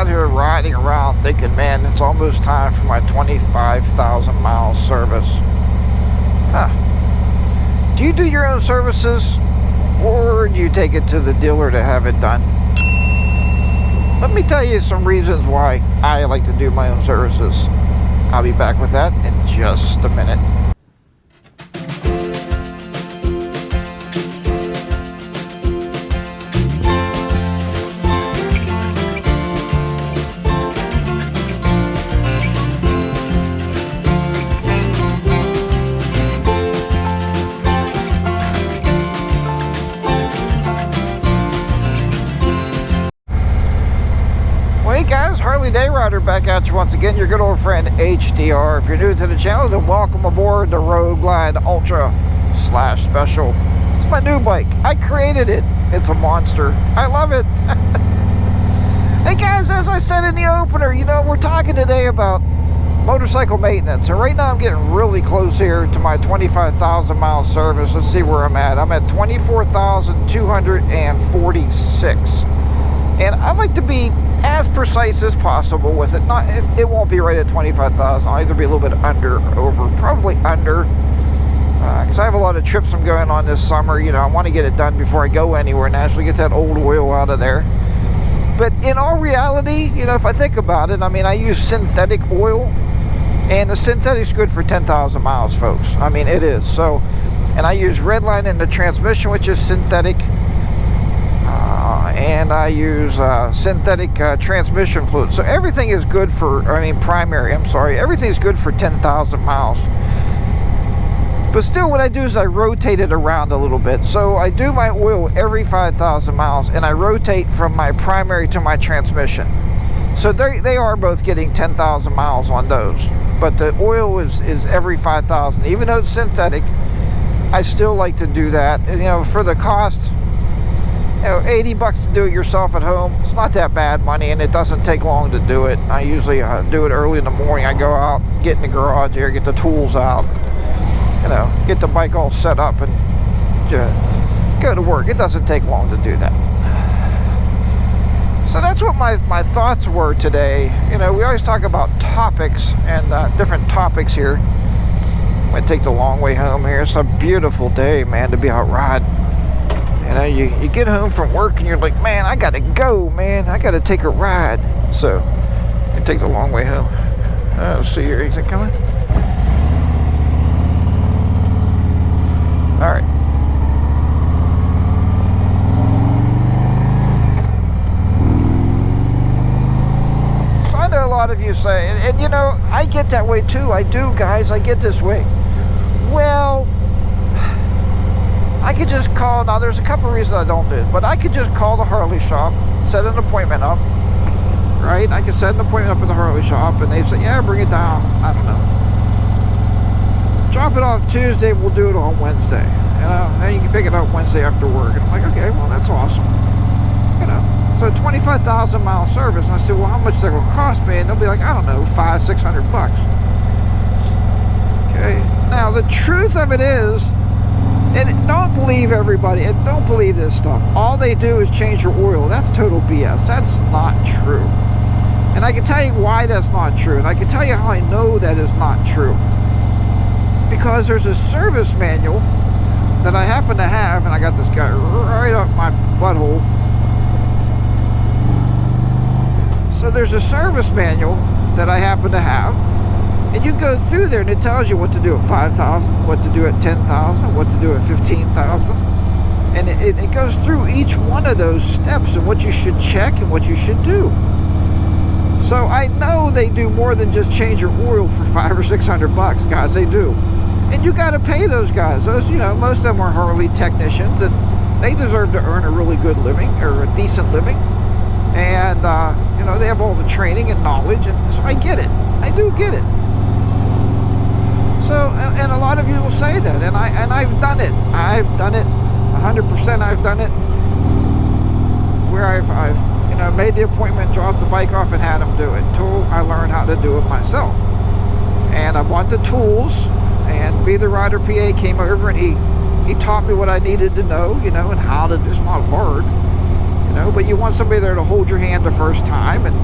out here riding around thinking, man, it's almost time for my 25,000 mile service. Huh. Do you do your own services, or do you take it to the dealer to have it done? Let me tell you some reasons why I like to do my own services. I'll be back with that in just a minute. HarleyDayRider back at you once again, your good old friend HDR. If you're new to the channel, then welcome aboard the Road Glide Ultra / Special. It's my new bike. I created it. It's a monster. I love it. Hey guys, as I said in the opener, you know, we're talking today about motorcycle maintenance. And right now I'm getting really close here to my 25,000 mile service. Let's see where I'm at. I'm at 24,246. And I like to be as precise as possible with it. It won't be right at 25,000. I'll either be a little bit under or over, probably under, because I have a lot of trips I'm going on this summer. You know, I want to get it done before I go anywhere and actually get that old oil out of there. But in all reality, you know, if I think about it, I mean, I use synthetic oil, and the synthetic's good for 10,000 miles, folks. I mean, it is. So, and I use Redline in the transmission, which is synthetic. And I use synthetic transmission fluid. So everything is good for, primary, everything's good for 10,000 miles. But still, what I do is I rotate it around a little bit. So I do my oil every 5,000 miles, and I rotate from my primary to my transmission. So they are both getting 10,000 miles on those. But the oil is every 5,000. Even though it's synthetic, I still like to do that. And, you know, for the cost, you know, $80 to do it yourself at home. It's not that bad money, and it doesn't take long to do it. I usually do it early in the morning. I go out, get in the garage here, get the tools out, you know, get the bike all set up, and go to work. It doesn't take long to do that. So that's what my thoughts were today. You know, we always talk about topics and different topics here. I'm going to take the long way home here. It's a beautiful day, man, to be out riding. You know, you get home from work and you're like, man, I gotta go, man. I gotta take a ride. So, I take the long way home. Let's see here. Is it coming? Alright. So, I know a lot of you say, and you know, I get that way too. I do, guys. I get this way. Well, I could just call, now there's a couple of reasons I don't do it, but I could just call the Harley shop, set an appointment up, right? I could set an appointment up at the Harley shop, and they say, yeah, bring it down, I don't know. Drop it off Tuesday, we'll do it on Wednesday. You know, and you can pick it up Wednesday after work. And I'm like, okay, well, that's awesome. You know, so 25,000 mile service, and I said, well, how much is that going to cost me? And they'll be like, I don't know, $500-600. Okay, now the truth of it is, and don't believe everybody, and don't believe this stuff. All they do is change your oil. That's total BS. That's not true. And I can tell you why that's not true. And I can tell you how I know that is not true. Because there's a service manual that I happen to have, and I got this guy right up my butthole. So there's a service manual that I happen to have. And you go through there and it tells you what to do at 5,000, what to do at 10,000, what to do at 15,000. And it goes through each one of those steps and what you should check and what you should do. So I know they do more than just change your oil for $500 or $600, guys. They do. And you got to pay those guys. Those, you know, most of them are Harley technicians, and they deserve to earn a really good living, or a decent living. And, you know, they have all the training and knowledge, and so I get it. I do get it. So, and a lot of you will say that, and I've done it. I've done it 100%. I've done it where I've you know, made the appointment, dropped the bike off, and had them do it until I learned how to do it myself. And I bought the tools, and Be the Rider PA came over, and he taught me what I needed to know, you know, and how to. It's not hard, you know, but you want somebody there to hold your hand the first time and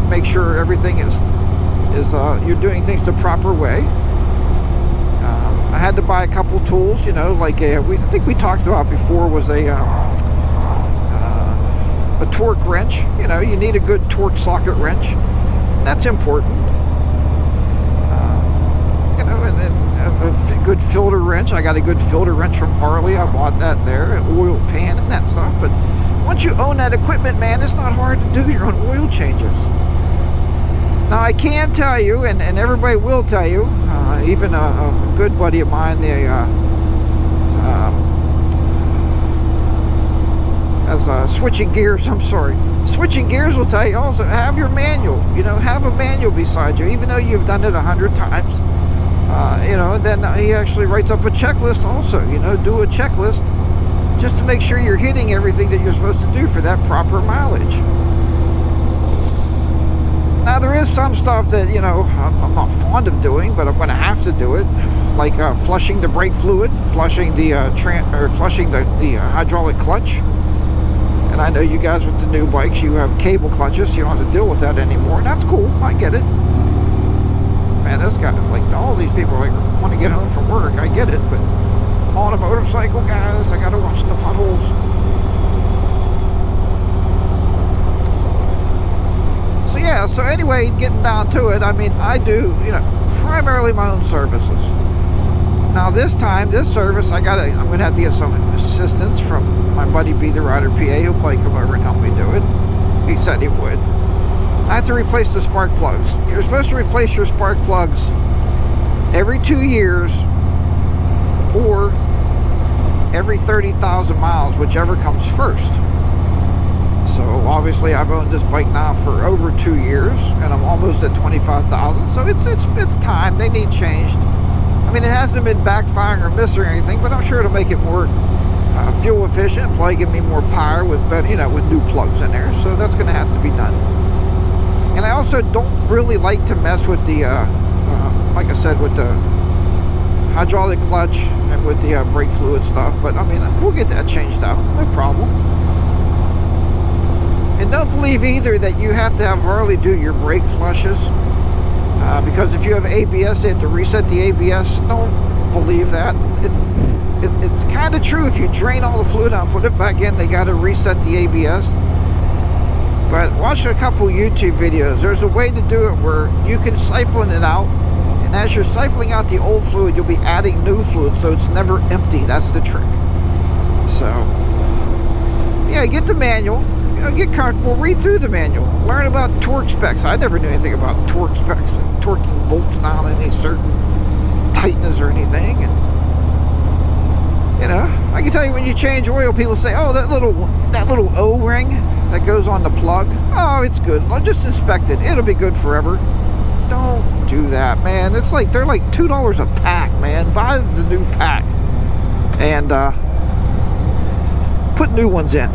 make sure everything is you're doing things the proper way. I had to buy a couple tools, you know, like I think we talked about before was a torque wrench. You know, you need a good torque socket wrench. That's important. You know, and then a good filter wrench. I got a good filter wrench from Harley. I bought that there, an oil pan and that stuff. But once you own that equipment, man, it's not hard to do your own oil changes. Now, I can tell you, and everybody will tell you, even a good buddy of mine, switching gears, switching gears will tell you also, have your manual, you know, have a manual beside you, even though you've done it 100 times, you know, then he actually writes up a checklist also, you know, do a checklist just to make sure you're hitting everything that you're supposed to do for that proper mileage. Now, there is some stuff that, you know, I'm not fond of doing, but I'm going to have to do it, like flushing the brake fluid, flushing the hydraulic clutch. And I know you guys with the new bikes, you have cable clutches, so you don't have to deal with that anymore. And that's cool. I get it. Man, this guy, like, all these people like want to get home from work. I get it, but I'm on a motorcycle, guys. I got to watch the potholes. So yeah. So anyway, getting down to it, I mean, I do, you know, primarily my own services. Now this time, this service, I'm going to have to get some assistance from my buddy B the Rider PA. He'll probably come over and help me do it. He said he would. I have to replace the spark plugs. You're supposed to replace your spark plugs every 2 years or every 30,000 miles, whichever comes first. So obviously I've owned this bike now for over 2 years and I'm almost at 25,000. So it's time. They need changed. I mean, it hasn't been backfiring or missing or anything, but I'm sure it'll make it more fuel efficient, probably give me more power with better, you know, with new plugs in there. So that's going to have to be done. And I also don't really like to mess with the, like I said, with the hydraulic clutch and with the brake fluid stuff. But I mean, we'll get that changed out, no problem. And don't believe either that you have to have Harley do your brake flushes. Because if you have ABS, they have to reset the ABS. Don't believe that. It's kind of true. If you drain all the fluid out and put it back in, they got to reset the ABS. But watch a couple YouTube videos. There's a way to do it where you can siphon it out. And as you're siphoning out the old fluid, you'll be adding new fluid. So it's never empty. That's the trick. So, yeah, get the manual. Get comfortable, read through the manual, learn about torque specs. I never knew anything about torque specs and torquing bolts down in any certain tightness or anything. And you know, I can tell you when you change oil, people say, "Oh, that little O-ring that goes on the plug, oh, it's good. I'll just inspect it. It'll be good forever." Don't do that, man. It's like they're like $2 a pack, man. Buy the new pack and put new ones in.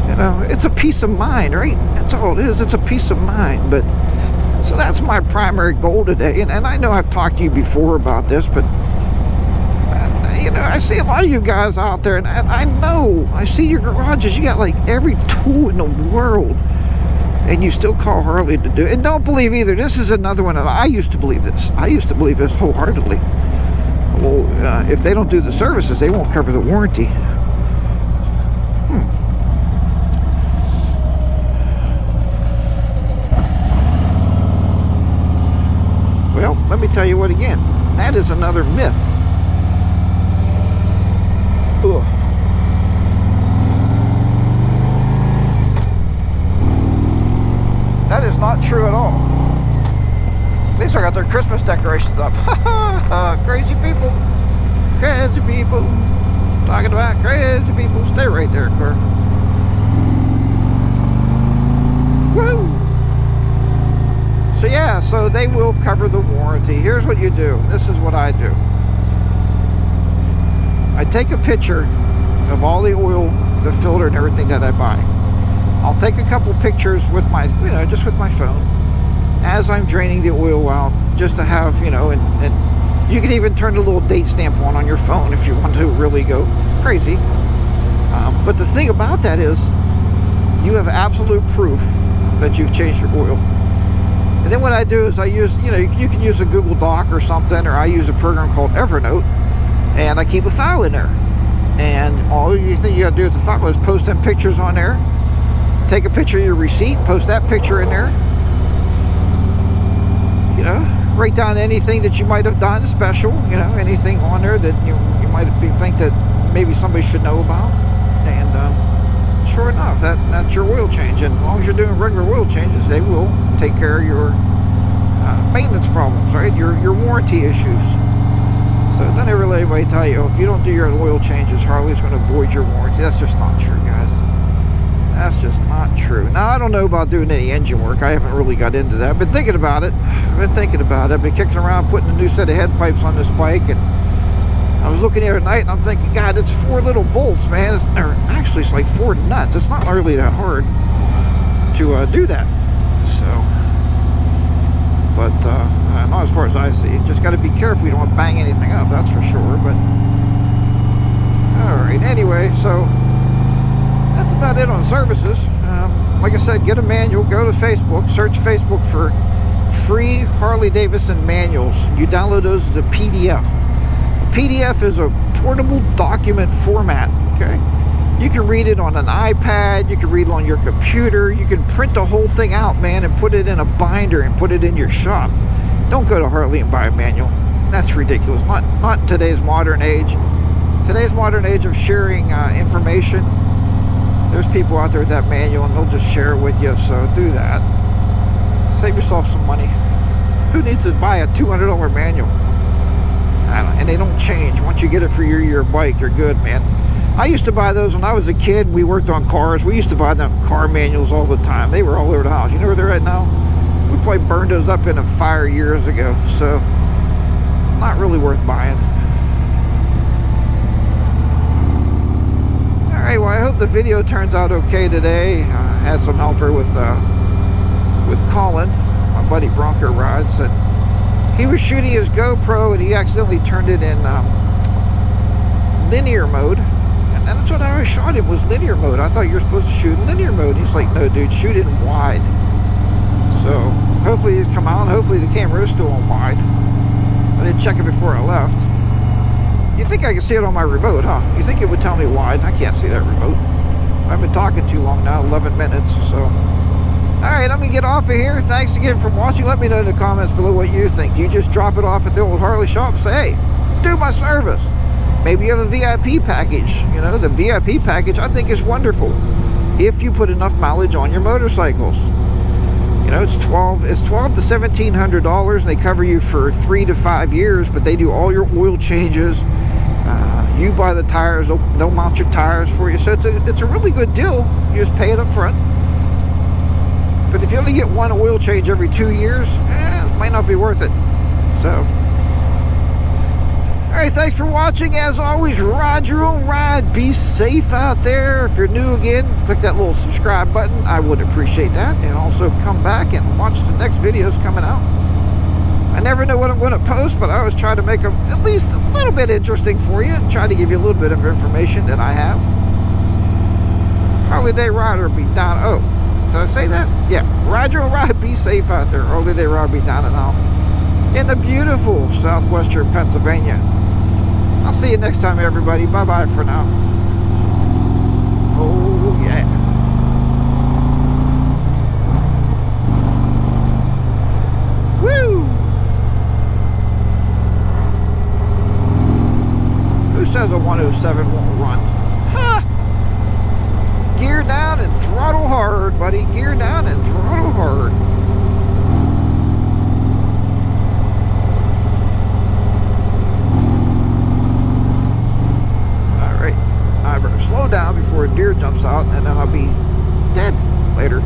You know, it's a peace of mind, right? That's all it is. It's a peace of mind. But so that's my primary goal today. And I know I've talked to you before about this, but you know, I see a lot of you guys out there, and I know I see your garages. You got like every tool in the world, and you still call Harley to do it. And don't believe either. This is another one that I used to believe this. I used to believe this wholeheartedly. Well, if they don't do the services, they won't cover the warranty. Well, let me tell you what again. That is another myth. Ugh. That is not true at all. They still got their Christmas decorations up. Crazy people. Crazy people. Talking about crazy people. Stay right there, car. Woo! So yeah, so they will cover the warranty. Here's what you do. This is what I do. I take a picture of all the oil, the filter, and everything that I buy. I'll take a couple pictures with my, you know, just with my phone as I'm draining the oil out, just to have, you know, and you can even turn the little date stamp on your phone if you want to really go crazy. But the thing about that is you have absolute proof that you've changed your oil. And then what I do is I use, you know, you can use a Google Doc or something, or I use a program called Evernote, and I keep a file in there. And all you think you gotta do with the file is post them pictures on there. Take a picture of your receipt, post that picture in there. You know, write down anything that you might have done special, you know, anything on there that you might think that maybe somebody should know about. And sure enough, that's your oil change. And as long as you're doing regular oil changes, they will take care of your maintenance problems, right? Your warranty issues. So don't ever let anybody tell you, oh, if you don't do your oil changes, Harley's going to void your warranty. That's just not true, guys. That's just not true. Now, I don't know about doing any engine work. I haven't really got into that. I've been thinking about it. I've been kicking around putting a new set of head pipes on this bike, and I was looking here at night and I'm thinking, God, it's 4 little bolts, man. Actually, it's like 4 nuts. It's not really that hard to do that. So, but not as far as I see. Just got to be careful you don't bang anything up, that's for sure. But all right, anyway, so that's about it on services. Like I said, get a manual, go to Facebook, search Facebook for free Harley-Davidson manuals. You download those as a PDF. A PDF is a portable document format, okay? You can read it on an iPad, you can read it on your computer, you can print the whole thing out, man, and put it in a binder and put it in your shop. Don't go to Harley and buy a manual. That's ridiculous. Not in today's modern age. Today's modern age of sharing information. There's people out there with that manual and they'll just share it with you, so do that. Save yourself some money. Who needs to buy a $200 manual? And they don't change. Once you get it for your bike, you're good, man. I used to buy those when I was a kid. We worked on cars. We used to buy them car manuals all the time. They were all over the house. You know where they're at now? We probably burned those up in a fire years ago, so not really worth buying. Alright, well, I hope the video turns out okay today. Had some help here with Colin, my buddy Bronco Rides, that he was shooting his GoPro and he accidentally turned it in linear mode. And that's what I always shot him, was linear mode. I thought you were supposed to shoot in linear mode. He's like, no, dude, shoot it in wide. So hopefully it's come out, and hopefully the camera is still on wide. I didn't check it before I left. You think I can see it on my remote, huh? You think it would tell me wide? I can't see that remote. I've been talking too long now, 11 minutes, so. Alright, let me get off of here. Thanks again for watching. Let me know in the comments below what you think. Do you just drop it off at the old Harley shop? Say, hey, do my service. Maybe you have a VIP package. You know, the VIP package I think is wonderful if you put enough mileage on your motorcycles. You know, it's $1,200 to $1,700, and they cover you for 3 to 5 years, but they do all your oil changes. You buy the tires, they'll mount your tires for you. So it's a really good deal. You just pay it up front. But if you only get one oil change every 2 years, it might not be worth it. So, alright, thanks for watching. As always, ride your own ride. Be safe out there. If you're new again, click that little subscribe button. I would appreciate that. And also come back and watch the next videos coming out. I never know what I'm going to post, but I always try to make them at least a little bit interesting for you and try to give you a little bit of information that I have. HarleyDayRider be down. Oh, did I say that? Yeah. Ride your own ride. Be safe out there. HarleyDayRider be down and out in the beautiful southwestern Pennsylvania. I'll see you next time, everybody. Bye-bye for now. Oh, yeah. Woo! Who says a 107 won't run? Ha! Gear down and throttle hard, buddy. Gear down and throttle hard. I better slow down before a deer jumps out, and then I'll be dead later.